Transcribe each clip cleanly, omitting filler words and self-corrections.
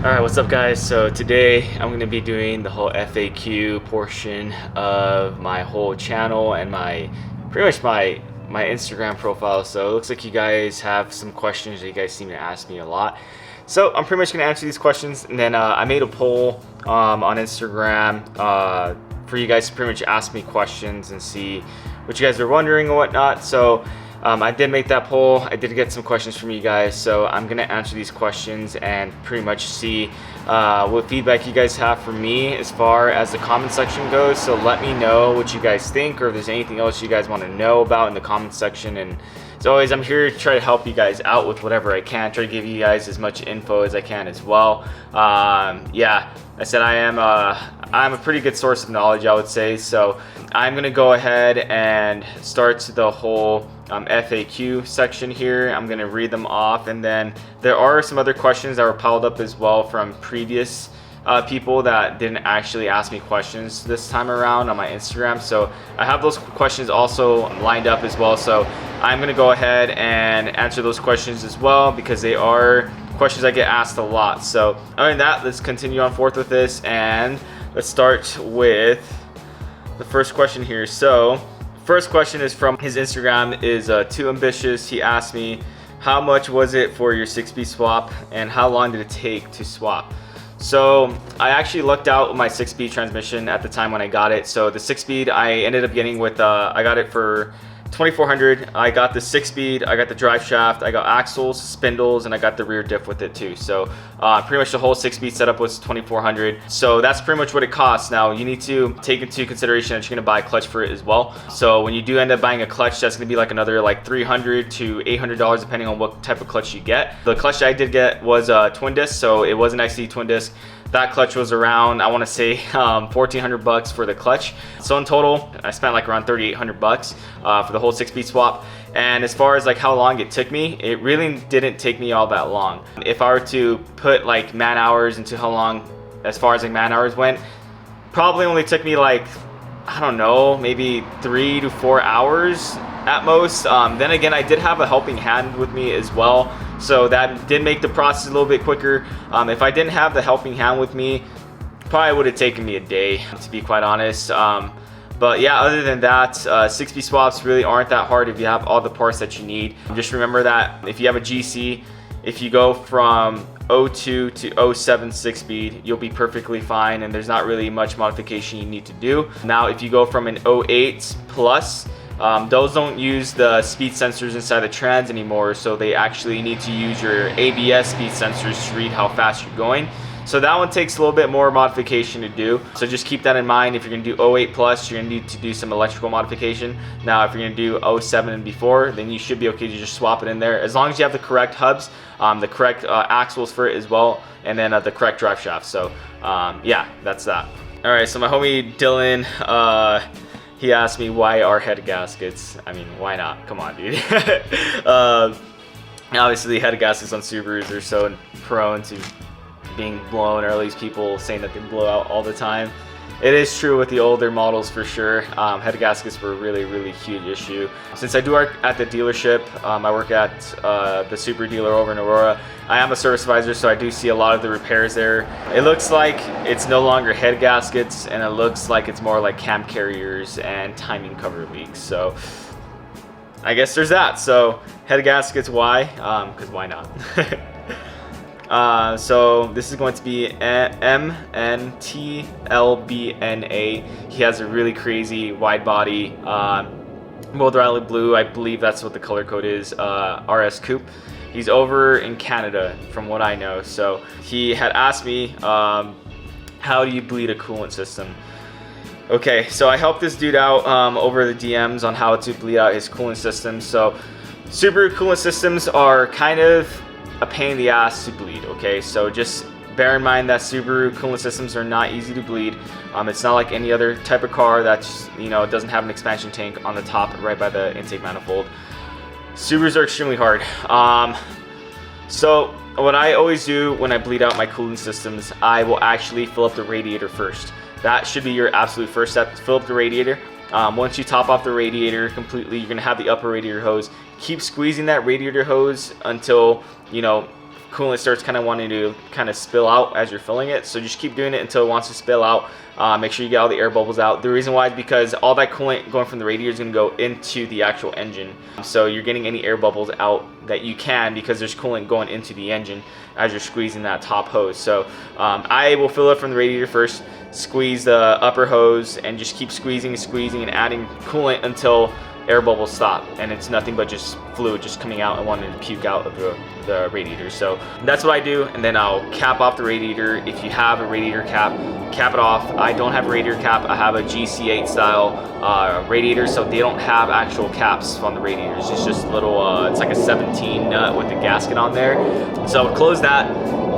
Alright, what's up guys? So today I'm going to be doing the whole FAQ portion of my whole channel and pretty much my Instagram profile. So it looks like you guys have some questions that you guys seem to ask me a lot. So I'm pretty much going to answer these questions, and then I made a poll on Instagram for you guys to pretty much ask me questions and see what you guys are wondering and whatnot. So I did make that poll. I did get some questions from you guys, so I'm gonna answer these questions and pretty much see what feedback you guys have for me as far as the comment section goes. So let me know what you guys think, or if there's anything else you guys want to know about in the comment section. And as always, I'm here to try to help you guys out with whatever I can, try to give you guys as much info as I can as well. Yeah, I said I'm a pretty good source of knowledge, I would say. So I'm gonna go ahead and start the whole FAQ section here. I'm gonna read them off, and then there are some other questions that were piled up as well from previous people that didn't actually ask me questions this time around on my Instagram. So I have those questions also lined up as well. So I'm gonna go ahead and answer those questions as well, because they are questions I get asked a lot. So other than that, let's continue on forth with this, and let's start with the first question here. So first question is from his Instagram, is Too Ambitious. He asked me, how much was it for your 6-speed swap, and how long did it take to swap? So I actually lucked out with my 6-speed transmission at the time when I got it. So the 6-speed I ended up getting with, I got it for $2,400. I got the 6-speed, I got the drive shaft, I got axles, spindles, and I got the rear diff with it too. So pretty much the whole 6-speed setup was $2,400. So that's pretty much what it costs. Now you need to take into consideration that you're gonna buy a clutch for it as well. So when you do end up buying a clutch, that's gonna be like another like $300 to $800 depending on what type of clutch you get. The clutch I did get was a twin disc, so it was an XD twin disc. That clutch was around, I want to say, $1,400 for the clutch. So in total, I spent like around $3,800 for the whole 6-speed swap. And as far as like how long it took me, it really didn't take me all that long. If I were to put like man hours into how long, as far as like man hours went, probably only took me like, I don't know, maybe 3 to 4 hours at most. Then again, I did have a helping hand with me as well, so that did make the process a little bit quicker. If I didn't have the helping hand with me, probably would have taken me a day, to be quite honest. But yeah, other than that, 6-speed swaps really aren't that hard if you have all the parts that you need. Just remember that if you have a GC, if you go from 02 to 07 6-speed, you'll be perfectly fine, and there's not really much modification you need to do. Now if you go from an 08 plus, those don't use the speed sensors inside the trans anymore, so they actually need to use your ABS speed sensors to read how fast you're going. So that one takes a little bit more modification to do. So just keep that in mind. If you're gonna do 08 plus, you're gonna need to do some electrical modification. Now, if you're gonna do 07 and before, then you should be okay to just swap it in there, as long as you have the correct hubs, the correct axles for it as well, and then the correct drive shaft. So yeah, that's that. All right, so my homie Dylan, he asked me, why are head gaskets? I mean, why not? Come on, dude. Obviously, head gaskets on Subarus are so prone to being blown, or at least people saying that they blow out all the time. It is true with the older models for sure. Head gaskets were a really huge issue. Since I do work at the dealership, I work at the Subaru dealer over in Aurora. I am a service advisor, so I do see a lot of the repairs there. It looks like it's no longer head gaskets, and it looks like it's more like cam carriers and timing cover leaks. So I guess there's that. So head gaskets, why? Because why not? So this is going to be MNTLBNA. He has a really crazy wide body, World Rally Blue. I believe that's what the color code is, RS Coupe. He's over in Canada from what I know. So he had asked me, how do you bleed a coolant system? Okay, so I helped this dude out over the DMs on how to bleed out his coolant system. So Subaru coolant systems are kind of a pain in the ass to bleed, okay? So just bear in mind that Subaru coolant systems are not easy to bleed. It's not like any other type of car that's, you know, doesn't have an expansion tank on the top right by the intake manifold. Subarus are extremely hard. So what I always do when I bleed out my coolant systems, I will actually fill up the radiator first. That should be your absolute first step. Fill up the radiator. Once you top off the radiator completely, you're gonna have the upper radiator hose. Keep squeezing that radiator hose until, you know, coolant starts kind of wanting to kind of spill out as you're filling it. So just keep doing it until it wants to spill out. Make sure you get all the air bubbles out. The reason why is because all that coolant going from the radiator is going to go into the actual engine. So you're getting any air bubbles out that you can, because there's coolant going into the engine as you're squeezing that top hose. So I will fill it from the radiator first, squeeze the upper hose, and just keep squeezing and squeezing and adding coolant until air bubbles stop, and it's nothing but just fluid just coming out and wanting to puke out of the radiator. So that's what I do, and then I'll cap off the radiator. If you have a radiator cap, cap it off. I don't have a radiator cap. I have a GC8 style radiator, so they don't have actual caps on the radiators. It's just a little, it's like a 17 nut with a gasket on there. So close that.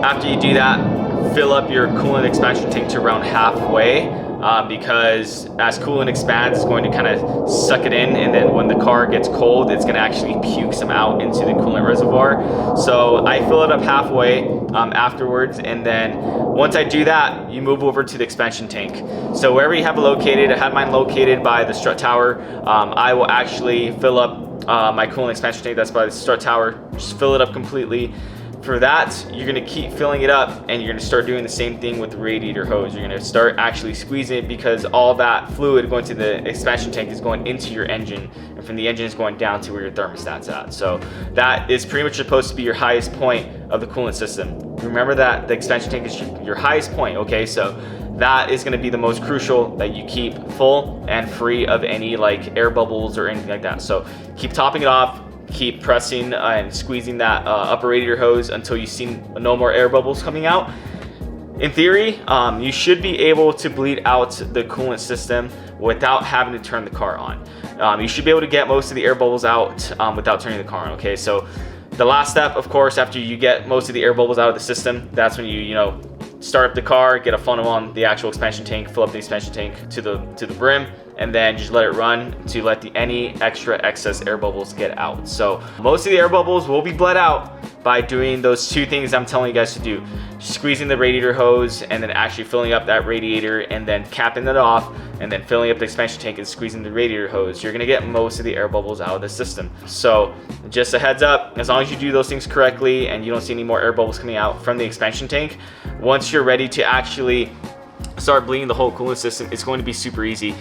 After you do that, fill up your coolant expansion tank to around halfway. Because as coolant expands, it's going to kind of suck it in, and then when the car gets cold, it's going to actually puke some out into the coolant reservoir. So I fill it up halfway afterwards, and then once I do that, you move over to the expansion tank. So wherever you have it located, I had mine located by the strut tower. I will actually fill up my coolant expansion tank that's by the strut tower. Just fill it up completely. For that, you're gonna keep filling it up, and you're gonna start doing the same thing with the radiator hose. You're gonna start actually squeezing it, because all that fluid going to the expansion tank is going into your engine, and from the engine is going down to where your thermostat's at. So that is pretty much supposed to be your highest point of the coolant system. Remember that the expansion tank is your highest point, okay? So that is gonna be the most crucial, that you keep full and free of any like air bubbles or anything like that. So keep topping it off. Keep pressing and squeezing that upper radiator hose until you see no more air bubbles coming out. In theory, you should be able to bleed out the coolant system without having to turn the car on. You should be able to get most of the air bubbles out without turning the car on, okay? So the last step, of course, after you get most of the air bubbles out of the system, that's when you know, start up the car, get a funnel on the actual expansion tank, fill up the expansion tank to the brim, and then just let it run to let any extra excess air bubbles get out. So most of the air bubbles will be bled out by doing those two things I'm telling you guys to do. Squeezing the radiator hose, and then actually filling up that radiator, and then capping it off, and then filling up the expansion tank and squeezing the radiator hose. You're gonna get most of the air bubbles out of the system. So just a heads up, as long as you do those things correctly and you don't see any more air bubbles coming out from the expansion tank, once you're ready to actually start bleeding the whole coolant system, it's going to be super easy.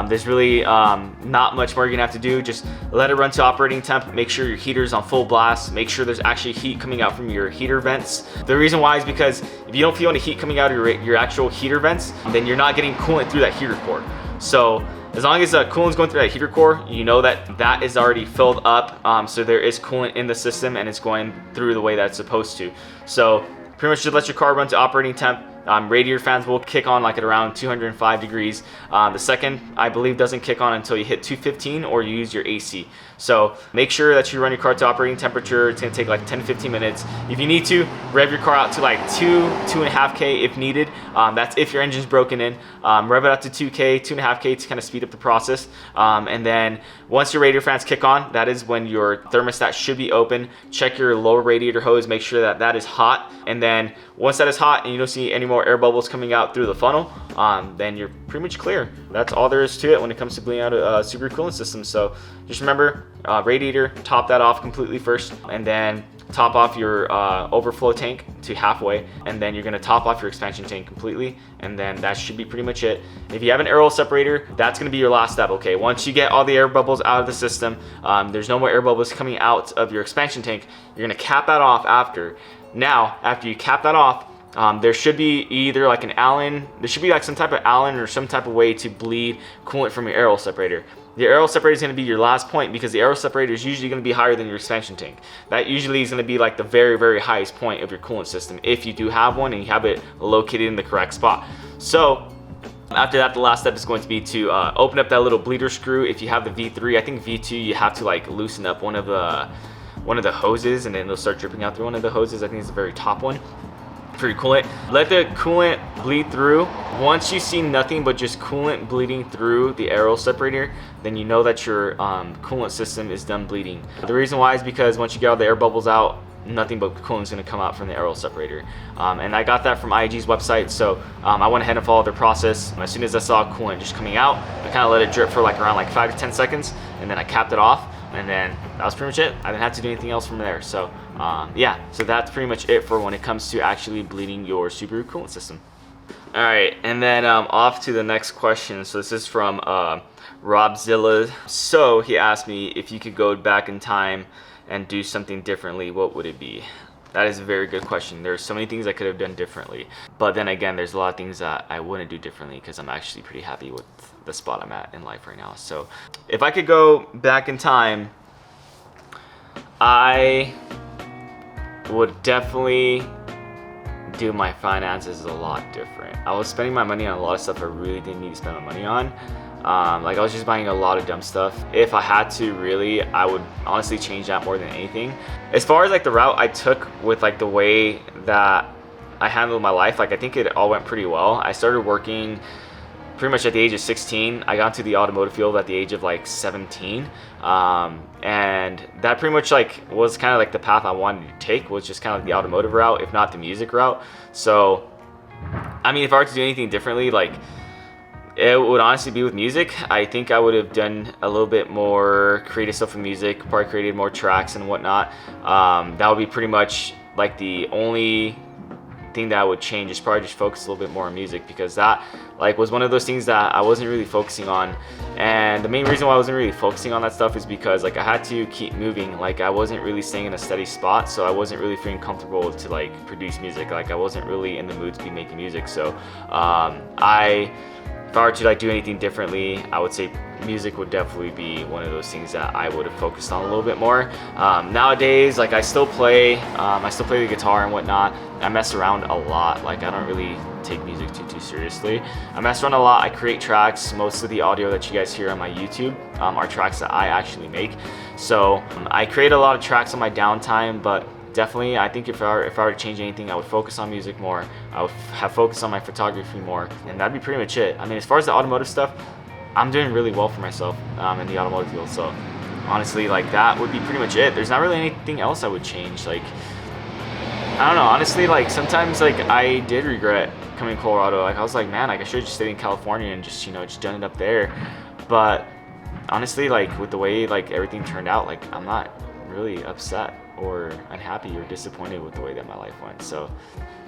There's really not much more you're gonna have to do. Just let it run to operating temp. Make sure your heater's on full blast. Make sure there's actually heat coming out from your heater vents. The reason why is because if you don't feel any heat coming out of your actual heater vents, then you're not getting coolant through that heater core. So as long as coolant's going through that heater core, you know that is already filled up. So there is coolant in the system, and it's going through the way that it's supposed to. So pretty much just let your car run to operating temp. Radiator fans will kick on like at around 205 degrees. The second, I believe, doesn't kick on until you hit 215 or you use your AC. So make sure that you run your car to operating temperature. It's gonna take like 10 to 15 minutes. If you need to, rev your car out to like 2.5K if needed. That's if your engine's broken in. Rev it out to 2K, 2.5K to kind of speed up the process. And then once your radiator fans kick on, that is when your thermostat should be open. Check your lower radiator hose, make sure that is hot. And then once that is hot and you don't see any more air bubbles coming out through the funnel, then you're pretty much clear. That's all there is to it when it comes to bleeding out a Subaru coolant system. So just remember, radiator, top that off completely first, and then top off your overflow tank to halfway, and then you're gonna top off your expansion tank completely, and then that should be pretty much it. If you have an air oil separator, that's gonna be your last step, okay? Once you get all the air bubbles out of the system, there's no more air bubbles coming out of your expansion tank, you're gonna cap that off after. Now, after you cap that off, there should be either like an Allen, there should be like some type of Allen or some type of way to bleed coolant from your air oil separator. The air oil separator is going to be your last point, because the air oil separator is usually going to be higher than your expansion tank. That usually is going to be like the very, very highest point of your coolant system, if you do have one and you have it located in the correct spot. So after that, the last step is going to be to open up that little bleeder screw. If you have the V3, I think V2, you have to like loosen up one of the hoses, and then it'll start dripping out through one of the hoses. I think it's the very top one for your coolant. Let the coolant bleed through. Once you see nothing but just coolant bleeding through the air oil separator, then you know that your coolant system is done bleeding. The reason why is because once you get all the air bubbles out, nothing but coolant is going to come out from the air oil separator. And I got that from IAG's website, so I went ahead and followed their process. As soon as I saw coolant just coming out, I kind of let it drip for like around like 5 to 10 seconds, and then I capped it off. and then that was pretty much it. I didn't have to do anything else from there. So yeah, so that's pretty much it for when it comes to actually bleeding your Subaru coolant system. All right, and then off to the next question. So this is from Robzilla. So he asked me, if you could go back in time and do something differently, what would it be? That is a very good question. There's so many things I could have done differently, but then again, there's a lot of things that I wouldn't do differently because I'm actually pretty happy with the spot I'm at in life right now. So if I could go back in time, I would definitely do my finances a lot different. I was spending my money on a lot of stuff I really didn't need to spend my money on. Like I was just buying a lot of dumb stuff. If I had to, really, I would honestly change that more than anything. As far as like the route I took with like the way that I handled my life, like I think it all went pretty well. I started working pretty much at the age of 16. I got into the automotive field at the age of like 17. And that pretty much like was kind of like the path I wanted to take, was just kind of like the automotive route, if not the music route. So, I mean, if I were to do anything differently, like it would honestly be with music. I think I would have done a little bit more creative stuff with music, probably created more tracks and whatnot. That would be pretty much like the only thing that I would change, is probably just focus a little bit more on music, because that like was one of those things that I wasn't really focusing on. And the main reason why I wasn't really focusing on that stuff is because like I had to keep moving. Like I wasn't really staying in a steady spot, so I wasn't really feeling comfortable to like produce music. Like I wasn't really in the mood to be making music. So if I were to like do anything differently, I would say music would definitely be one of those things that I would have focused on a little bit more. Nowadays, like I still play the guitar and whatnot. I mess around a lot. Like I don't really take music too seriously. I mess around a lot. I create tracks. Most of the audio that you guys hear on my YouTube are tracks that I actually make. So I create a lot of tracks on my downtime, but definitely, I think if I were to change anything, I would focus on music more. I would have focused on my photography more, and that'd be pretty much it. I mean, as far as the automotive stuff, I'm doing really well for myself in the automotive field. So honestly, like that would be pretty much it. There's not really anything else I would change. Like, I don't know. Honestly, like sometimes like I did regret coming to Colorado. Like I was like, man, like I should have just stayed in California and just, you know, just done it up there. But honestly, like with the way like everything turned out, like I'm not really upset or unhappy or disappointed with the way that my life went. So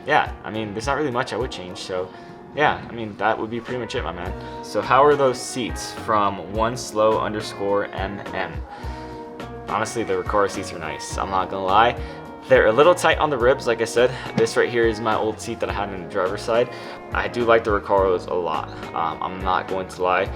yeah, I mean, there's not really much I would change. So yeah, I mean, that would be pretty much it, my man. So how are those seats? From _MM. Honestly, the Recaro seats are nice. I'm not gonna lie. They're a little tight on the ribs. Like I said, this right here is my old seat that I had on the driver's side. I do like the Recaros a lot. I'm not going to lie.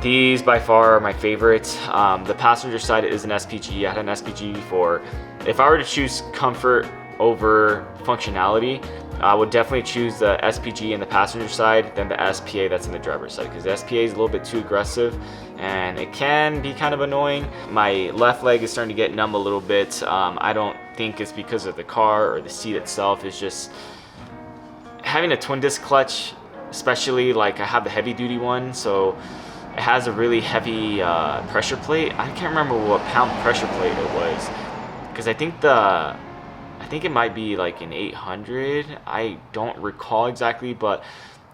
These by far are my favorite. The passenger side is an SPG. I had an SPG before. If I were to choose comfort over functionality, I would definitely choose the SPG in the passenger side than the SPA that's in the driver's side, because the SPA is a little bit too aggressive and it can be kind of annoying. My left leg is starting to get numb a little bit. I don't think it's because of the car or the seat itself. It's just having a twin disc clutch, especially like I have the heavy duty one, so it has a really heavy pressure plate. I can't remember what pound pressure plate it was, because I think it might be like an 800. I don't recall exactly, but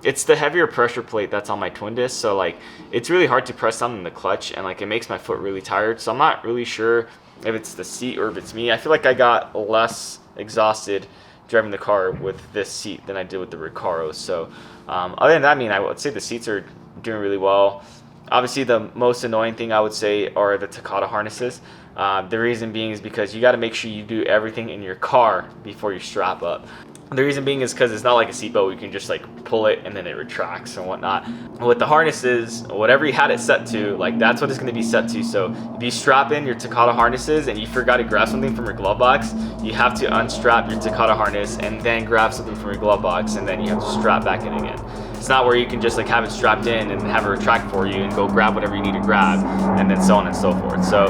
it's the heavier pressure plate that's on my twin disc. So like it's really hard to press down in the clutch, and like it makes my foot really tired. So I'm not really sure if it's the seat or if it's me. I feel like I got less exhausted driving the car with this seat than I did with the Recaro. So other than that, I mean, I would say the seats are doing really well. Obviously, the most annoying thing I would say are the Takata harnesses. The reason being is because you got to make sure you do everything in your car before you strap up. The reason being is because it's not like a seatbelt where you can just like pull it and then it retracts and whatnot. With the harnesses, whatever you had it set to, like that's what it's going to be set to. So if you strap in your Takata harnesses and you forgot to grab something from your glove box, you have to unstrap your Takata harness and then grab something from your glove box, and then you have to strap back in again. It's not where you can just like have it strapped in and have it retract for you and go grab whatever you need to grab, and then so on and so forth. So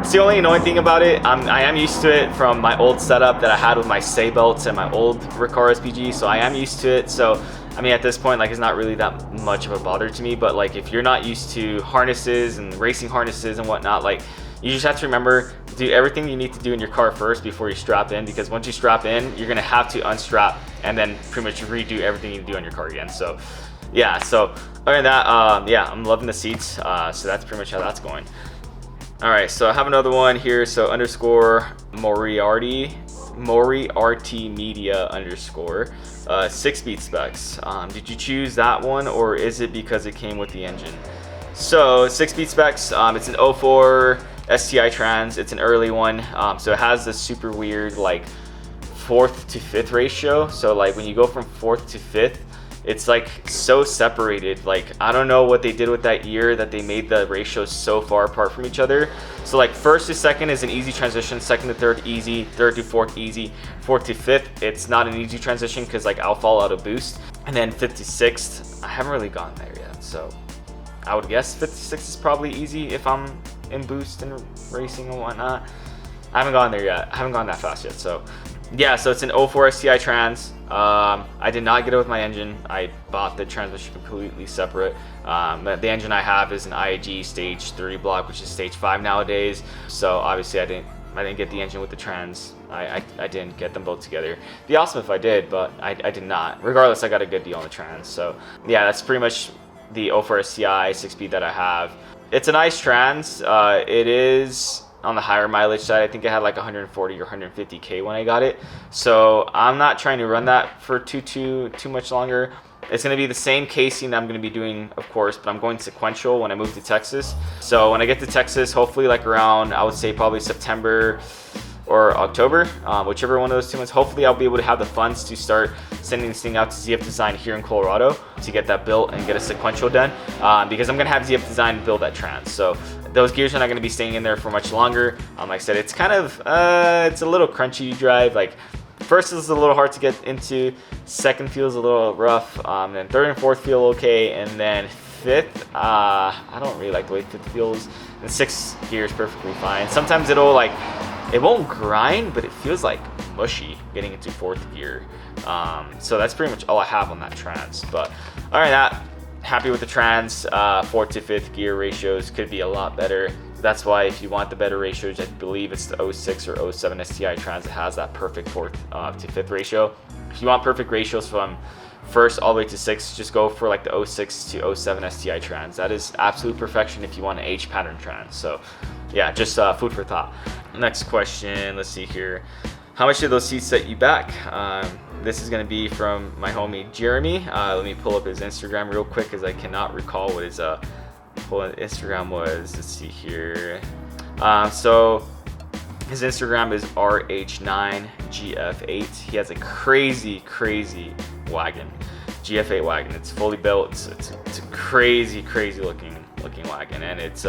it's the only annoying thing about it. I am used to it from my old setup that I had with my Say belts and my old Recaro SPG, so I am used to it. So I mean, at this point, like, it's not really that much of a bother to me. But like, if you're not used to harnesses and racing harnesses and whatnot, like, you just have to remember to do everything you need to do in your car first before you strap in, because once you strap in, you're gonna have to unstrap and then pretty much redo everything you do on your car again. So yeah, so other than that, yeah, I'm loving the seats. So that's pretty much how that's going. All right, so I have another one here. So underscore Moriarty Media underscore 6-speed specs. Did you choose that one, or is it because it came with the engine? So 6-speed specs. It's an 04 STI trans. It's an early one. So it has this super weird like 4th to 5th ratio. So like when you go from 4th to 5th, it's like so separated. Like I don't know what they did with that year that they made the ratios so far apart from each other. So like 1st to 2nd is an easy transition, 2nd to 3rd easy, 3rd to 4th easy, 4th to 5th it's not an easy transition because like I'll fall out of boost, and then 5th to 6th I haven't really gotten there yet. So I would guess 5th to 6th is probably easy if I'm in boost and racing and whatnot. I haven't gotten there yet. I haven't gone that fast yet. So yeah, so it's an 04 STI trans. I did not get it with my engine. I bought the transmission completely separate. The engine I have is an IAG stage 3 block, which is stage 5 nowadays. So obviously I didn't get the engine with the trans. I didn't get them both together. It'd be awesome if I did, but I did not. Regardless, I got a good deal on the trans. So yeah, that's pretty much the 04 STI 6-speed that I have. It's a nice trans. It is on the higher mileage side. I think it had like 140 or 150k when I got it. So I'm not trying to run that for too much longer. It's going to be the same casing that I'm going to be doing, of course, but I'm going sequential when I move to Texas. So when I get to Texas, hopefully like around, I would say probably September or October, whichever one of those 2 months, hopefully I'll be able to have the funds to start sending this thing out to ZF Design here in Colorado to get that built and get a sequential done, because I'm gonna have ZF Design build that trans. So those gears are not gonna be staying in there for much longer. Like I said, it's kind of, it's a little crunchy to drive. Like 1st is a little hard to get into, 2nd feels a little rough, then 3rd and 4th feel okay, and then 5th, I don't really like the way 5th feels, and 6th gear is perfectly fine. Sometimes it'll like, it won't grind, but it feels like mushy getting into 4th gear. So that's pretty much all I have on that trans. But all right, happy with the trans. 4th to 5th gear ratios could be a lot better. That's why if you want the better ratios, I believe it's the 06 or 07 STI trans that has that perfect 4th to 5th ratio. If you want perfect ratios from 1st all the way to 6th, just go for like the 06 to 07 STI trans. That is absolute perfection if you want an H pattern trans. So yeah, just food for thought. Next question, let's see here. How much did those seats set you back? This is gonna be from my homie Jeremy. Let me pull up his Instagram real quick because I cannot recall what his Instagram was. Let's see here. So his Instagram is RH9GF8. He has a crazy wagon, GF8 wagon. It's fully built. It's a crazy looking wagon, and it's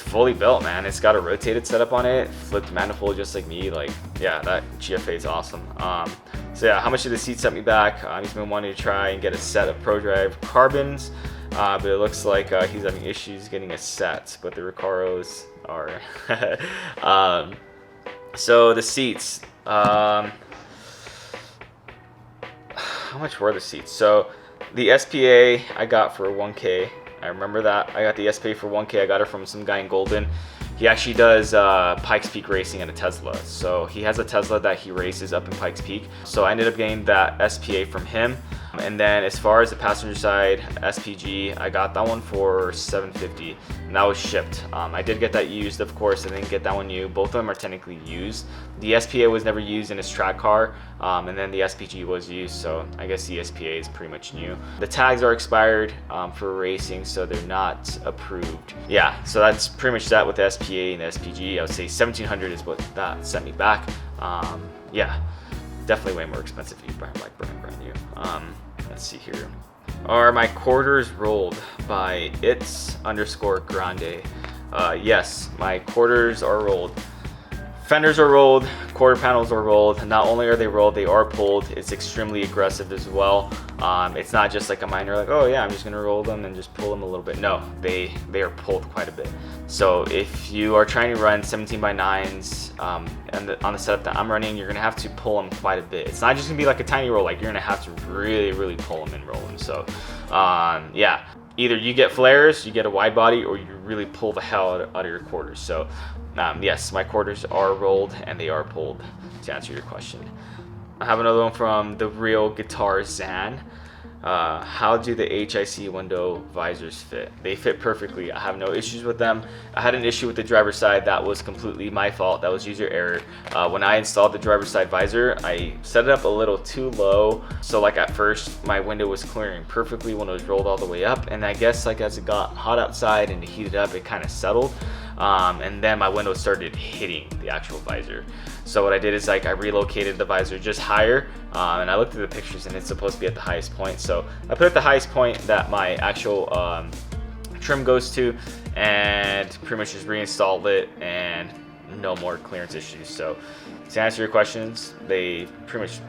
fully built, man. It's got a rotated setup on it, flipped manifold just like me. Like, yeah, that GF8 is awesome. So yeah, how much did the seat set me back? He's been wanting to try and get a set of ProDrive carbons, but it looks like he's having issues getting a set, but the Recaros are. So the seats, how much were the seats? So the SPA I got for 1K. I remember that. I got the SPA for 1K. I got it from some guy in Golden. He actually does Pikes Peak racing in a Tesla. So he has a Tesla that he races up in Pikes Peak. So I ended up getting that SPA from him. And then as far as the passenger side SPG, I got that one for $750, and that was shipped. I did get that used, of course. I didn't get that one new. Both of them are technically used. The SPA was never used in his track car, and then the SPG was used, so I guess the SPA is pretty much new. The tags are expired for racing, so they're not approved. Yeah, so that's pretty much that with the SPA and the SPG. I would say $1,700 is what that sent me back. Yeah, definitely way more expensive if you buy like brand new. Let's see here. Are my quarters rolled by its_grande? Yes, my quarters are rolled. Fenders are rolled, quarter panels are rolled. Not only are they rolled, they are pulled. It's extremely aggressive as well. It's not just like a minor, like, oh yeah, I'm just gonna roll them and just pull them a little bit. No, they are pulled quite a bit. So if you are trying to run 17x9s and on the setup that I'm running, you're gonna have to pull them quite a bit. It's not just gonna be like a tiny roll, like you're gonna have to really pull them and roll them. So yeah, either you get flares, you get a wide body, or you really pull the hell out of your quarters. So yes, my quarters are rolled and they are pulled, to answer your question. I have another one from The Real Guitar Zan. How do the HIC window visors fit? They fit perfectly. I have no issues with them. I had an issue with the driver's side. That was completely my fault. That was user error. When I installed the driver's side visor, I set it up a little too low. So like at first, my window was clearing perfectly when it was rolled all the way up. And I guess like as it got hot outside and it heated up, it kind of settled. And then my window started hitting the actual visor. So what I did is like I relocated the visor just higher, and I looked at the pictures and it's supposed to be at the highest point. So I put it at the highest point that my actual trim goes to, and pretty much just reinstalled it, and no more clearance issues. So to answer your questions, they pretty much,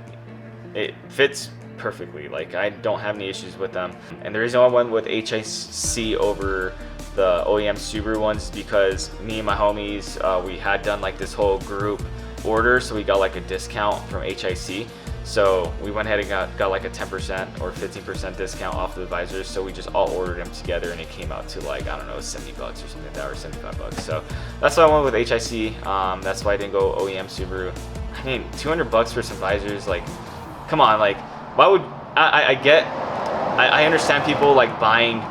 it fits perfectly. Like I don't have any issues with them. And the reason I went with HIC over the OEM Subaru ones is because me and my homies, we had done like this whole group order, so we got like a discount from HIC. So we went ahead and got like a 10% or 15% discount off the visors. So we just all ordered them together, and it came out to like, I don't know, 70 bucks or something like that, or 75 bucks. So that's why I went with HIC. That's why I didn't go OEM Subaru. I mean, 200 bucks for some visors, like, come on, like, why would, I understand people like buying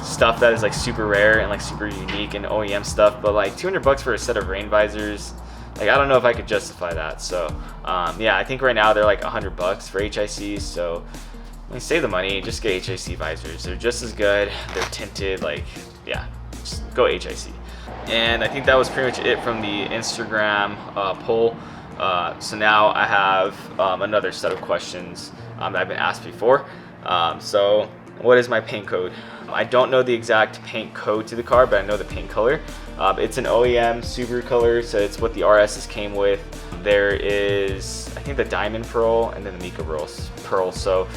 stuff that is like super rare and like super unique and OEM stuff, but like 200 bucks for a set of rain visors, like I don't know if I could justify that. So yeah, I think right now they're like 100 bucks for HIC. So I mean, save the money, just get HIC visors. They're just as good. They're tinted. Like, yeah, just go HIC. And I think that was pretty much it from the Instagram poll. So now I have another set of questions that I've been asked before. So what is my paint code? I don't know the exact paint code to the car, but I know the paint color. It's an OEM Subaru color, so it's what the RSs came with. There is, I think, the Diamond Pearl and then the Mica Pearl. So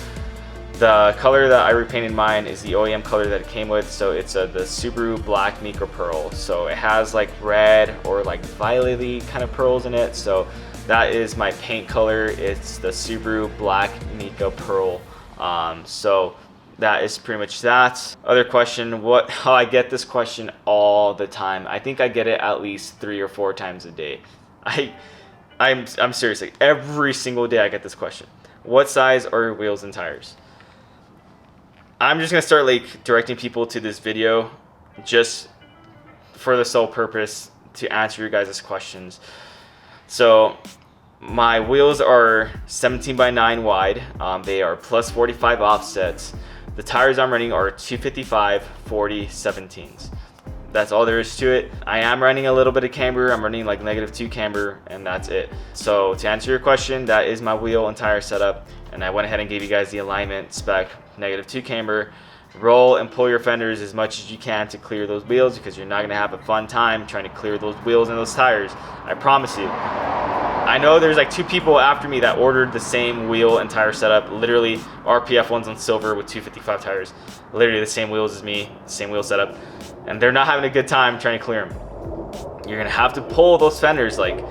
the color that I repainted mine is the OEM color that it came with. So it's the Subaru Black Mica Pearl. So it has like red or like violet-y kind of pearls in it. So that is my paint color. It's the Subaru Black Mica Pearl. So that is pretty much that. Other question, how I get this question all the time. I think I get it at least 3 or 4 times a day. I'm serious, like every single day I get this question. What size are your wheels and tires? I'm just gonna start like directing people to this video just for the sole purpose to answer your guys' questions. So my wheels are 17 by 9 wide. They are plus 45 offsets. The tires I'm running are 255 40 17s. That's all there is to it. I am running a little bit of camber. I'm running like -2 camber, and that's it. So to answer your question, that is my wheel and tire setup. And I went ahead and gave you guys the alignment spec, -2 camber. Roll and pull your fenders as much as you can to clear those wheels, because you're not gonna have a fun time trying to clear those wheels and those tires. I promise you. I know there's like 2 people after me that ordered the same wheel and tire setup, literally RPF ones on silver with 255 tires, literally the same wheels as me, same wheel setup, and they're not having a good time trying to clear them. You're gonna have to pull those fenders, like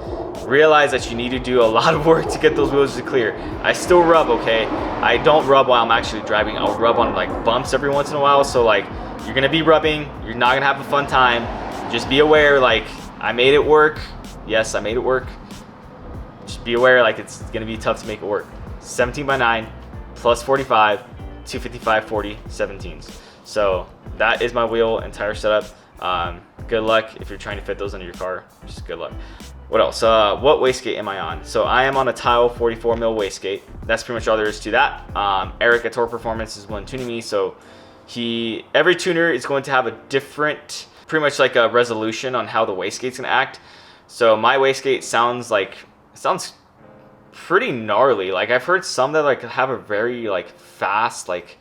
realize that you need to do a lot of work to get those wheels to clear. I still rub, okay? I don't rub while I'm actually driving. I'll rub on like bumps every once in a while. So like you're gonna be rubbing, you're not gonna have a fun time. Just be aware, like I made it work. Yes, I made it work. Just be aware, like it's gonna be tough to make it work. 17 by 9 plus 45, 255 40 17s. So that is my wheel and tire setup. Good luck if you're trying to fit those under your car. Just good luck. What else? What wastegate am I on? So I am on a Tile 44 mil wastegate. That's pretty much all there is to that. Eric at Torque Performance is one tuning me, so every tuner is going to have a different, pretty much like a resolution on how the wastegate's gonna act. So my wastegate sounds pretty gnarly. Like I've heard some that like have a very like fast like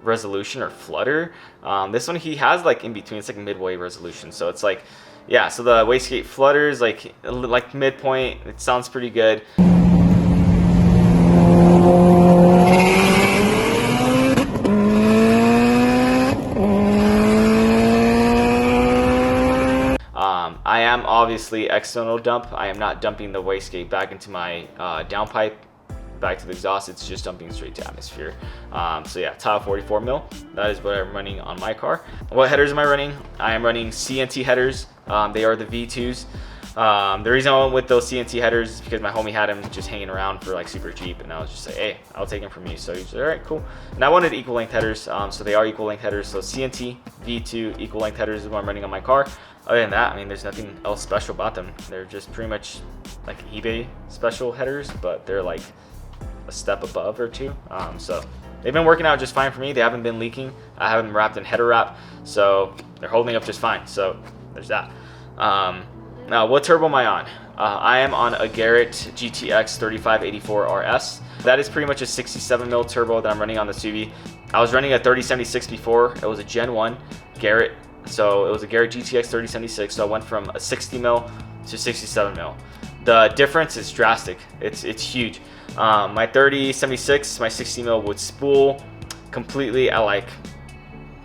resolution or flutter. This one he has like in between. It's like midway resolution. So it's like, yeah. So the wastegate flutters like midpoint. It sounds pretty good. I am obviously external dump. I am not dumping the wastegate back into my downpipe, back to the exhaust. It's just dumping straight to atmosphere. So yeah, Tile 44 mil. That is what I'm running on my car. What headers am I running? I am running CNT headers. They are the V2s. The reason I went with those CNC headers is because my homie had them just hanging around for like super cheap, and I was just like, hey, I'll take them from you. So he's like, all right, cool. And I wanted equal length headers, so they are equal length headers. So CNT V2 equal length headers is what I'm running on my car. Other than that, I mean, there's nothing else special about them. They're just pretty much like eBay special headers, but they're like a step above or two. So they've been working out just fine for me. They haven't been leaking. I haven't wrapped in header wrap, so they're holding up just fine. So there's that. Now, what turbo am I on? I am on a Garrett GTX 3584 RS. That is pretty much a 67 mil turbo that I'm running on the Subi. I was running a 3076 before. It was a Gen 1 Garrett. So it was a Garrett GTX 3076. So I went from a 60 mil to 67 mil. The difference is drastic. It's huge. My 3076, my 60 mil would spool completely at like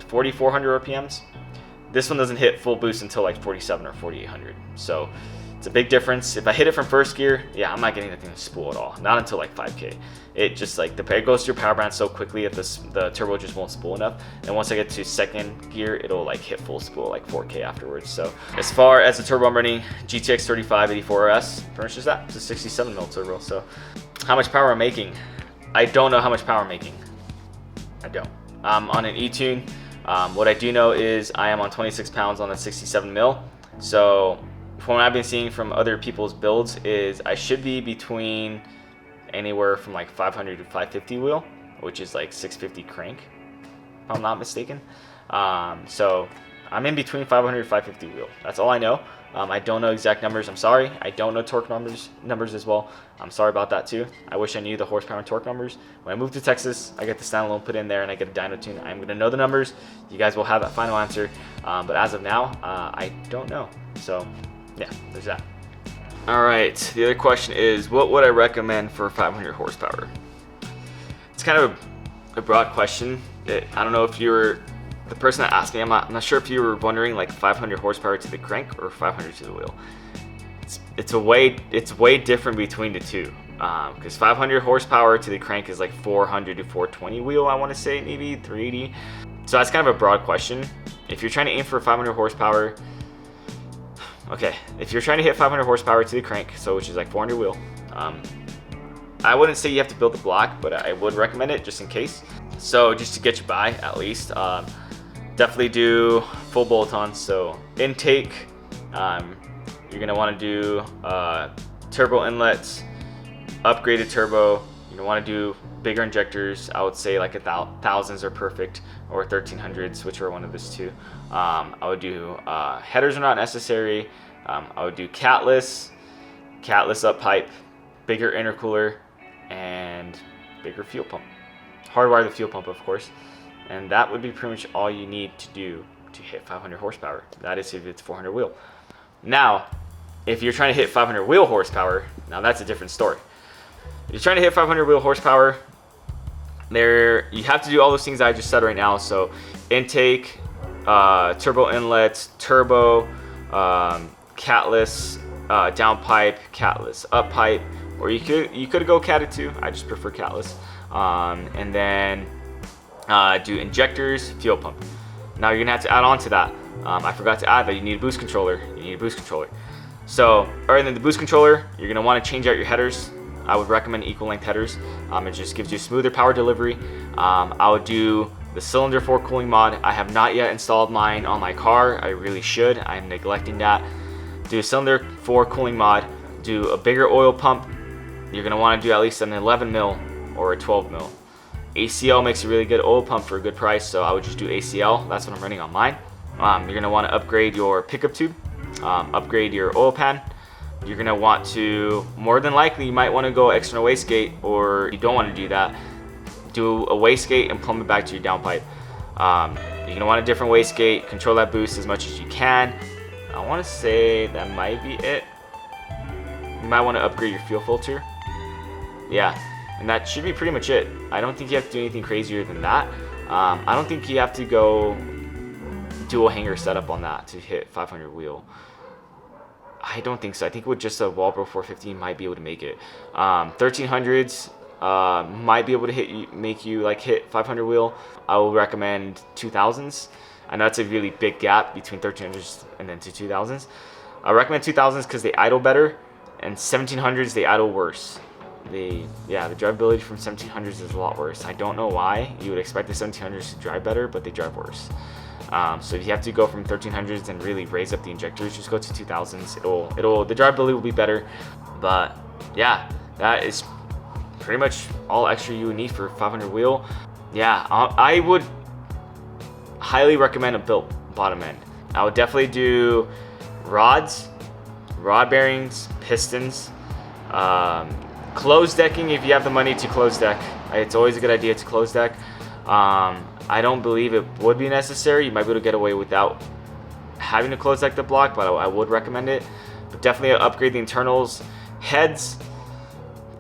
4,400 RPMs. This one doesn't hit full boost until like 47 or 4,800. So it's a big difference. If I hit it from first gear, yeah, I'm not getting the thing to spool at all. Not until like 5K. It just like it goes through power band so quickly that the turbo just won't spool enough. And once I get to second gear, it'll like hit full spool like 4K afterwards. So as far as the turbo I'm running, GTX 3584 RS, pretty much just that. It's a 67 mil turbo. So how much power I'm making? I don't know how much power I'm making. I don't. On an E-Tune. What I do know is I am on 26 pounds on the 67 mil. So from what I've been seeing from other people's builds is I should be between anywhere from like 500 to 550 wheel, which is like 650 crank, if I'm not mistaken. So I'm in between 500 to 550 wheel. That's all I know. I don't know exact numbers. I'm sorry. I don't know torque numbers as well. I'm sorry about that too. I wish I knew the horsepower and torque numbers. When I move to Texas, I get the standalone put in there and I get a dyno tune. I'm going to know the numbers. You guys will have that final answer. But as of now, I don't know. So yeah, there's that. All right. The other question is, what would I recommend for 500 horsepower? It's kind of a broad question. I don't know if you're the person that asked me. I'm not sure if you were wondering like 500 horsepower to the crank or 500 to the wheel. It's way different between the two. Because 500 horsepower to the crank is like 400 to 420 wheel. I want to say maybe 380. So that's kind of a broad question. If you're trying to aim for 500 horsepower, okay. If you're trying to hit 500 horsepower to the crank, so which is like 400 wheel, I wouldn't say you have to build the block, but I would recommend it just in case. So just to get you by at least. Definitely do full bolt-ons. So intake, you're gonna want to do turbo inlets, upgraded turbo. You're gonna want to do bigger injectors. I would say like thousands are perfect, or 1300s, which are one of those two. I would do headers are not necessary. I would do catless up pipe, bigger intercooler, and bigger fuel pump. Hardwire the fuel pump, of course. And that would be pretty much all you need to do to hit 500 horsepower. That is if it's 400 wheel. Now, if you're trying to hit 500 wheel horsepower, now that's a different story. If you're trying to hit 500 wheel horsepower, you have to do all those things I just said right now. So intake, turbo inlets, turbo, catless, downpipe, catless up pipe, or you could go catted too. I just prefer catless. And then do injectors, fuel pump. Now you're gonna have to add on to that. I forgot to add that you need a boost controller. So, and then the boost controller, you're gonna want to change out your headers. I would recommend equal length headers. It just gives you smoother power delivery. I would do the cylinder 4 cooling mod. I have not yet installed mine on my car. I really should. I'm neglecting that. Do a cylinder 4 cooling mod. Do a bigger oil pump. You're gonna want to do at least an 11 mil or a 12 mil. ACL makes a really good oil pump for a good price, so I would just do ACL. That's what I'm running on mine. You're gonna want to upgrade your pickup tube, upgrade your oil pan. You're gonna want to, more than likely, you might want to go external wastegate, or you don't want to do that. Do a wastegate and plumb it back to your downpipe. You're gonna want a different wastegate. Control that boost as much as you can. I want to say that might be it. You might want to upgrade your fuel filter. Yeah. And that should be pretty much it. I don't think you have to do anything crazier than that. I don't think you have to go dual hanger setup on that to hit 500 wheel. I don't think so. I think with just a Walbro 450 you might be able to make it. 1300s might be able to make you like hit 500 wheel. I will recommend 2000s. I know it's a really big gap between 1300s and then to 2000s. I recommend 2000s because they idle better, and 1700s they idle worse. The drivability from 1700s is a lot worse. I don't know why. You would expect the 1700s to drive better, but they drive worse. So if you have to go from 1300s and really raise up the injectors, just go to 2000s. The drivability will be better. But yeah, that is pretty much all extra you would need for 500 wheel. Yeah, I would highly recommend a built bottom end. I would definitely do rods, rod bearings, pistons, closed decking if you have the money to close deck. It's always a good idea to close deck. I don't believe it would be necessary. You might be able to get away without having to close deck the block, but I would recommend it. But definitely upgrade the internals. Heads,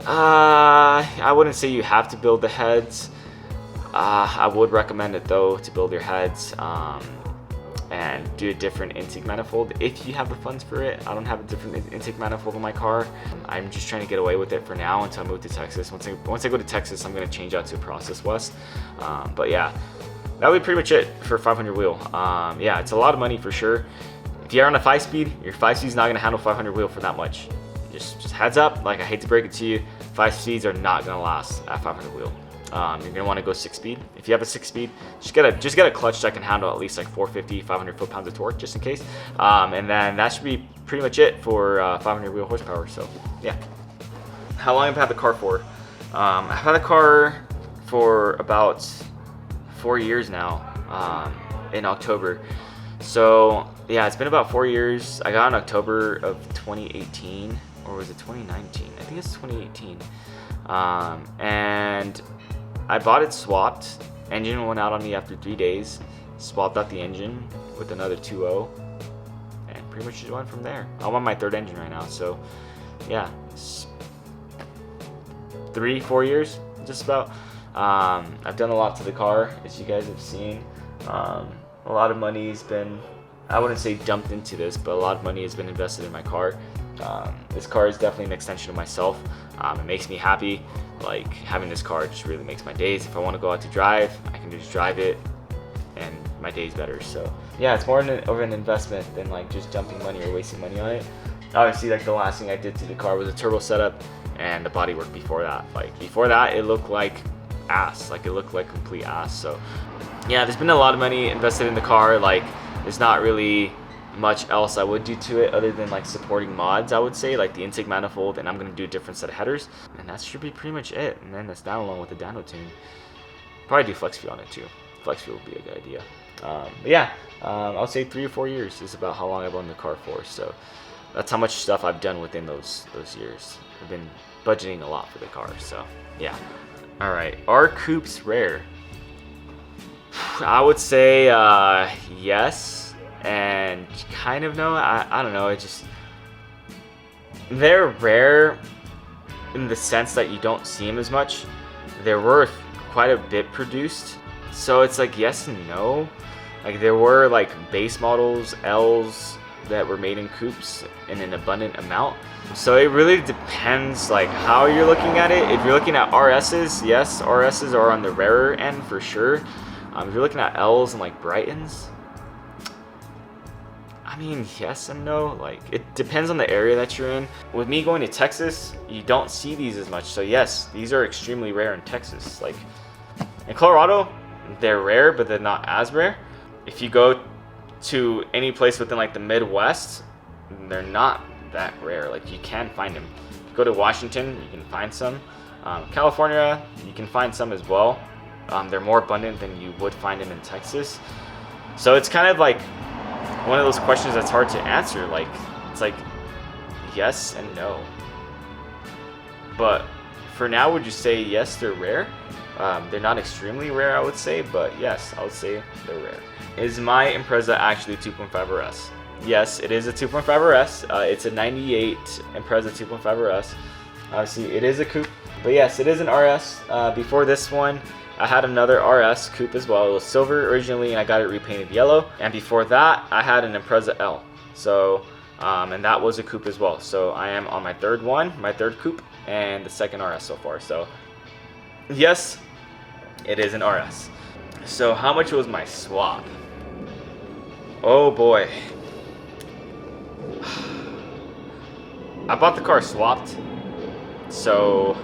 I wouldn't say you have to build the heads. I would recommend it though to build your heads and do a different intake manifold if you have the funds for it. I don't have a different intake manifold in my car. I'm just trying to get away with it for now until I move to Texas. Once I go to Texas, I'm going to change out to a Process West. But yeah, that would be pretty much it for 500 wheel. Yeah, it's a lot of money for sure. If you're on a 5-speed, your 5-speed is not going to handle 500 wheel for that much. Just heads up, like I hate to break it to you, 5 speeds are not going to last at 500 wheel. You're going to want to go 6-speed. If you have a 6-speed, just get a clutch that can handle at least like 450, 500 foot-pounds of torque, just in case. And then that should be pretty much it for 500 wheel horsepower. So yeah. How long have I had the car for? I've had the car for about 4 years now, in October. So yeah, it's been about 4 years. I got in October of 2018, or was it 2019? I think it's 2018. And I bought it swapped. Engine went out on me after 3 days. Swapped out the engine with another 2.0, and pretty much just went from there. I'm on my 3rd engine right now, so yeah, 3-4 years, just about. I've done a lot to the car, as you guys have seen. A lot of money's been, I wouldn't say dumped into this, but a lot of money has been invested in my car. This car is definitely an extension of myself. It makes me happy. Like, having this car just really makes my days. If I want to go out to drive, I can just drive it and my day's better. So yeah, it's more of an investment than like just dumping money or wasting money on it. Obviously, like the last thing I did to the car was a turbo setup and the bodywork before that. Like before that, it looked like ass. Like it looked like complete ass. So yeah, there's been a lot of money invested in the car. Like there's not really much else I would do to it other than like supporting mods, I would say, like the intake manifold, and I'm going to do a different set of headers, and that should be pretty much it. And then the standalone with the dyno tune. Probably do flex fuel on it too. Flex fuel would be a good idea. But yeah, I'll say 3 or 4 years is about how long I've owned the car for. So that's how much stuff I've done within those years. I've been budgeting a lot for the car. So yeah. All right, are coupes rare? I would say yes. And kind of no, I don't know, they're rare in the sense that you don't see them as much. There were quite a bit produced, so it's like yes and no. Like there were like base models, L's, that were made in coupes in an abundant amount. So it really depends like how you're looking at it. If you're looking at RS's, yes, RS's are on the rarer end for sure. If you're looking at L's and like Brightons, I mean, yes and no. Like, it depends on the area that you're in. With me going to Texas, you don't see these as much. So yes, these are extremely rare in Texas. Like, in Colorado, they're rare, but they're not as rare. If you go to any place within like the Midwest, they're not that rare. Like, you can find them. If you go to Washington, you can find some. California, you can find some as well. They're more abundant than you would find them in Texas. So it's kind of like one of those questions that's hard to answer. Like, it's like yes and no. But for now, would you say yes, they're rare? They're not extremely rare, I would say, but yes, I would say they're rare. Is my Impreza actually a 2.5 RS? Yes, it is a 2.5 RS. It's a 98 Impreza 2.5 RS. Obviously, it is a coupe, but yes, it is an RS. Before this one, I had another RS coupe as well. It was silver originally, and I got it repainted yellow. And before that, I had an Impreza L. So, and that was a coupe as well. So I am on my third coupe, and the second RS so far. So yes, it is an RS. So how much was my swap? Oh boy. I bought the car swapped, so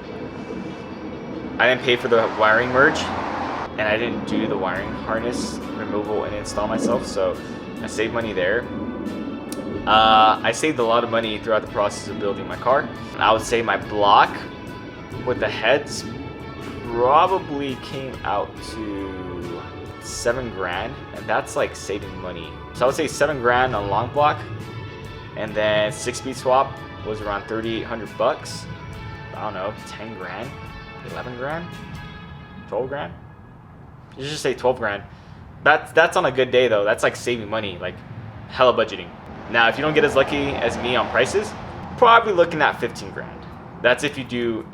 I didn't pay for the wiring merge, and I didn't do the wiring harness removal and install myself, so I saved money there. I saved a lot of money throughout the process of building my car. I would say my block with the heads probably came out to $7,000, and that's like saving money. So I would say $7,000 on long block, and then 6-speed swap was around $3,800. I don't know, 10 grand, 11 grand, 12 grand. You just say 12 grand. That's on a good day though. That's like saving money, like hella budgeting. Now, if you don't get as lucky as me on prices, probably looking at 15 grand. That's if you do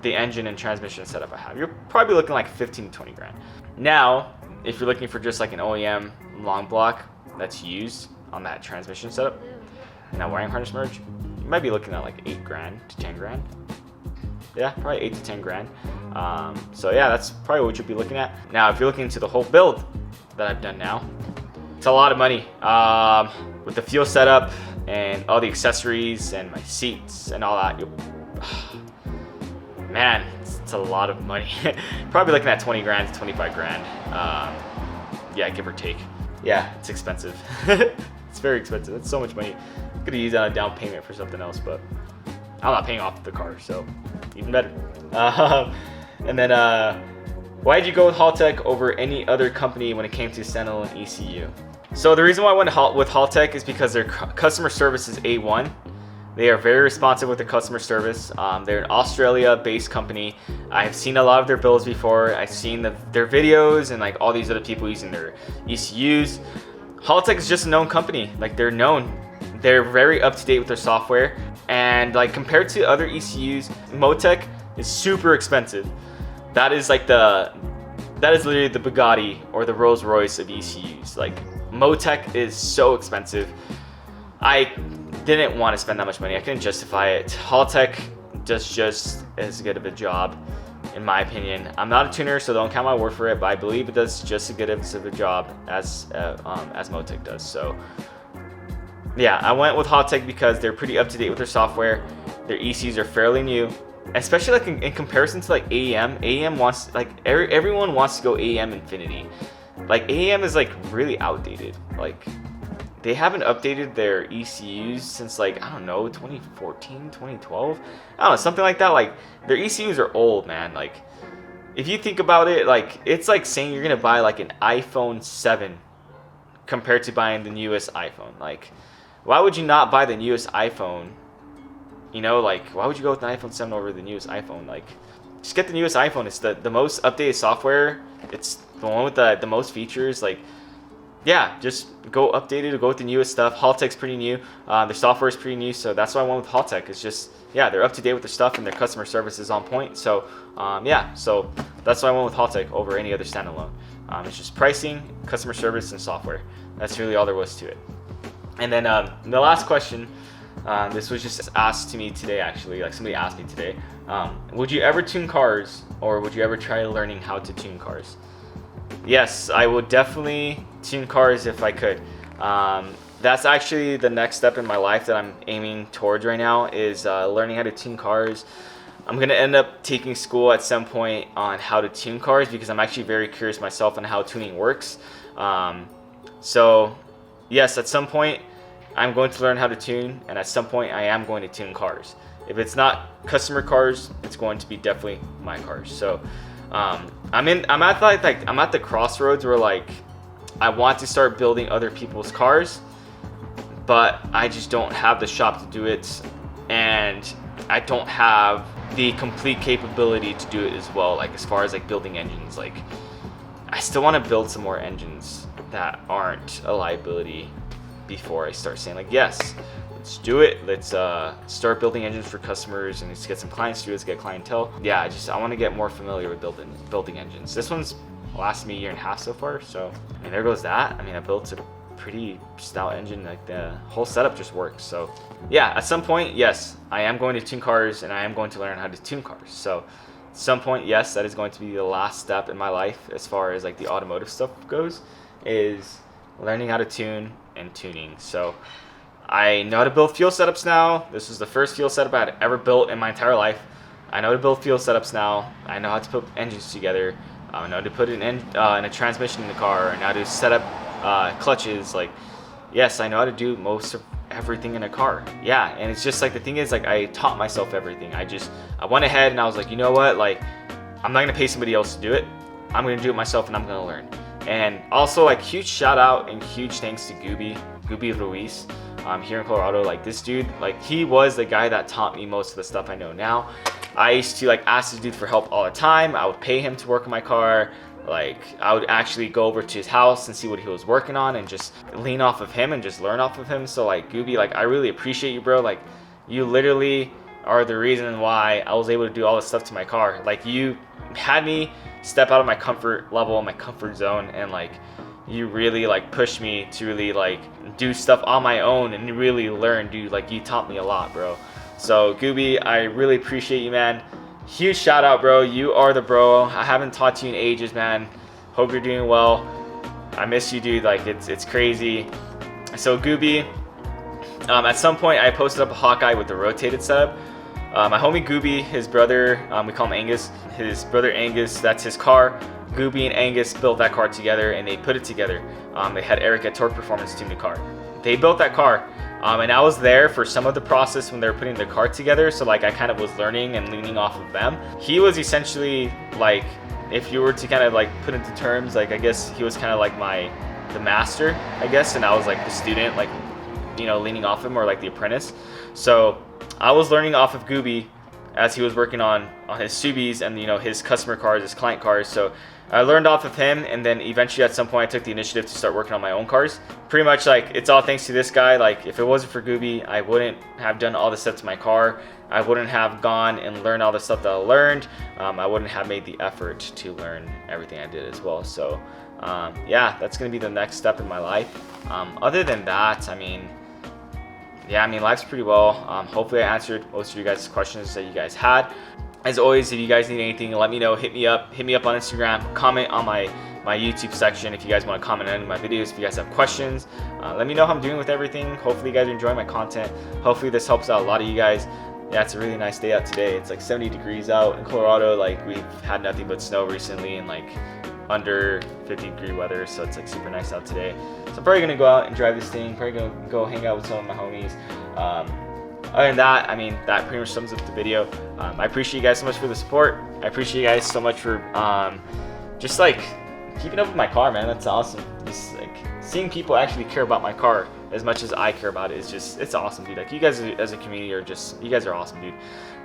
the engine and transmission setup I have. You're probably looking like 15 to 20 grand. Now, if you're looking for just like an OEM long block that's used on that transmission setup and that wiring harness merge, you might be looking at like 8 grand to 10 grand. Yeah, probably 8 to 10 grand. So yeah, that's probably what you'll be looking at. Now, if you're looking into the whole build that I've done now, it's a lot of money. With the fuel setup and all the accessories and my seats and all that, man, it's a lot of money. Probably looking at 20 grand to 25 grand. Yeah, give or take. Yeah, it's expensive. It's very expensive. It's so much money. I could have used that on a down payment for something else, but I'm not paying off the car, so even better. And then, why did you go with Haltech over any other company when it came to standalone ECU? So the reason why I went with Haltech is because their customer service is A1. They are very responsive with their customer service. They're an Australia-based company. I've seen a lot of their builds before. I've seen their videos and like all these other people using their ECUs. Haltech is just a known company. Like they're known. They're very up to date with their software. And like compared to other ECUs, Motec is super expensive. That is literally the Bugatti or the Rolls Royce of ECUs. Like Motec is so expensive. I didn't want to spend that much money. I couldn't justify it. Haltech does just as good of a job, in my opinion. I'm not a tuner, so don't count my word for it, but I believe it does just as good of a job as Motec does. So yeah, I went with Haltech because they're pretty up to date with their software. Their ECUs are fairly new, especially like in comparison to like AEM. AEM wants like everyone wants to go AEM Infinity. Like AEM is like really outdated. Like they haven't updated their ECUs since like, I don't know, 2014, 2012. I don't know, something like that. Like their ECUs are old, man. Like if you think about it, like it's like saying you're gonna buy like an iPhone 7 compared to buying the newest iPhone. Like why would you not buy the newest iPhone? You know, like why would you go with an iPhone 7 over the newest iPhone? Like just get the newest iPhone. It's the most updated software. It's the one with the most features. Like yeah, just go updated, go with the newest stuff. Haltech's pretty new. Their software is pretty new, so that's why I went with Haltech. It's just, yeah, they're up to date with their stuff and their customer service is on point. So yeah, so that's why I went with Haltech over any other standalone. It's just pricing, customer service, and software. That's really all there was to it. And then the last question, this was just asked to me today, actually. Like somebody asked me today, would you ever tune cars, or would you ever try learning how to tune cars? Yes, I would definitely tune cars if I could. That's actually the next step in my life that I'm aiming towards right now, is learning how to tune cars. I'm going to end up taking school at some point on how to tune cars because I'm actually very curious myself on how tuning works. So yes, at some point I'm going to learn how to tune, and at some point I am going to tune cars. If it's not customer cars, it's going to be definitely my cars. So I'm at the crossroads where like I want to start building other people's cars, but I just don't have the shop to do it, and I don't have the complete capability to do it as well. Like as far as like building engines, like I still want to build some more engines that aren't a liability before I start saying like, yes, let's do it. Let's start building engines for customers, and let's get some clients to do it. Let's get clientele. Yeah, I want to get more familiar with building engines. This one's lasted me a year and a half so far, so I mean there goes that. I mean I built a pretty stout engine. Like the whole setup just works. So yeah, at some point, yes, I am going to tune cars, and I am going to learn how to tune cars. So at some point, yes, that is going to be the last step in my life as far as like the automotive stuff goes, is learning how to tune and tuning. So I know how to build fuel setups now. This was the first fuel setup I had ever built in my entire life. I know how to build fuel setups now. I know how to put engines together. I know how to put in a transmission in the car. I know how to set up clutches. Like, yes, I know how to do most of everything in a car. Yeah, and it's just like, the thing is, like, I taught myself everything. I went ahead and I was like, you know what, like, I'm not gonna pay somebody else to do it. I'm gonna do it myself, and I'm gonna learn. And also, like, huge shout out and huge thanks to Gooby Ruiz here in Colorado. Like, this dude, like, he was the guy that taught me most of the stuff I know now. I used to, like, ask this dude for help all the time. I would pay him to work on my car. Like, I would actually go over to his house and see what he was working on and just lean off of him and just learn off of him. So, like, Gooby, like, I really appreciate you, bro. Like, you literally are the reason why I was able to do all this stuff to my car. Like, you had me step out of my comfort level, my comfort zone, and, like, you really, like, pushed me to really, like, do stuff on my own and really learn, dude. Like, you taught me a lot, bro. So, Gooby, I really appreciate you, man. Huge shout out, bro. You are the bro. I haven't talked to you in ages, man. Hope you're doing well. I miss you, dude. Like, it's crazy. So, Gooby, at some point I posted up a Hawkeye with the rotated setup. My homie Gooby, his brother, we call him Angus, his brother Angus, that's his car. Gooby and Angus built that car together, and they put it together. They had Eric at Torque Performance tune the car. They built that car, and I was there for some of the process when they were putting the car together, so, like, I kind of was learning and leaning off of them. He was essentially, like, if you were to kind of, like, put into terms, like, I guess he was kind of like the master, I guess, and I was, like, the student, like, you know, leaning off him, or, like, the apprentice. So I was learning off of Gooby as he was working on his Subis and, you know, his customer cars, his client cars. So I learned off of him, and then eventually at some point I took the initiative to start working on my own cars. Pretty much, like, it's all thanks to this guy. Like, if it wasn't for Gooby, I wouldn't have done all the stuff to my car. I wouldn't have gone and learned all the stuff that I learned. I wouldn't have made the effort to learn everything I did as well. So yeah, that's gonna be the next step in my life. Other than that, I mean, yeah, I mean, life's pretty well. Hopefully I answered most of you guys' questions that you guys had. As always, if you guys need anything, let me know. Hit me up on Instagram. Comment on my YouTube section if you guys want to comment on any of my videos. If you guys have questions, let me know how I'm doing with everything. Hopefully you guys are enjoying my content. Hopefully this helps out a lot of you guys. Yeah, it's a really nice day out today. It's like 70 degrees out in Colorado. Like, we've had nothing but snow recently, and, like, under 50-degree weather, so it's, like, super nice out today. So I'm probably gonna go out and drive this thing. Probably gonna go hang out with some of my homies. Other than that, I mean, that pretty much sums up the video. I appreciate you guys so much for the support. I appreciate you guys so much for just, like, keeping up with my car, man. That's awesome. Just, like, seeing people actually care about my car as much as I care about it is just, it's awesome, dude. Like, you guys as a community are just, you guys are awesome, dude.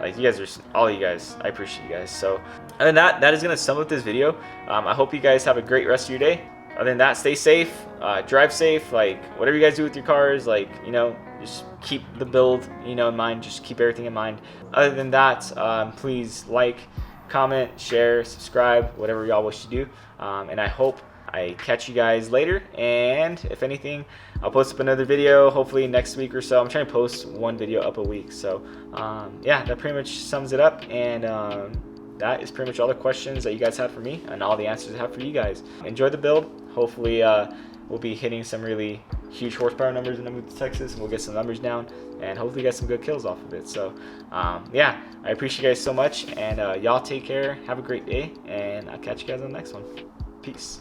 Like, you guys are, all of you guys, I appreciate you guys. So other than that, that is gonna sum up this video. I hope you guys have a great rest of your day. Other than that, stay safe, drive safe. Like, whatever you guys do with your cars, like, you know, just keep the build, you know, in mind. Just keep everything in mind. Other than that, please like, comment, share, subscribe, whatever y'all wish to do. And I hope I catch you guys later. And if anything, I'll post up another video hopefully next week or so. I'm trying to post one video up a week. So yeah, that pretty much sums it up. And that is pretty much all the questions that you guys had for me and all the answers I have for you guys. Enjoy the build. Hopefully we'll be hitting some really huge horsepower numbers when I move to Texas, and we'll get some numbers down and hopefully get some good kills off of it. So yeah, I appreciate you guys so much, and y'all take care. Have a great day, and I'll catch you guys on the next one. Peace.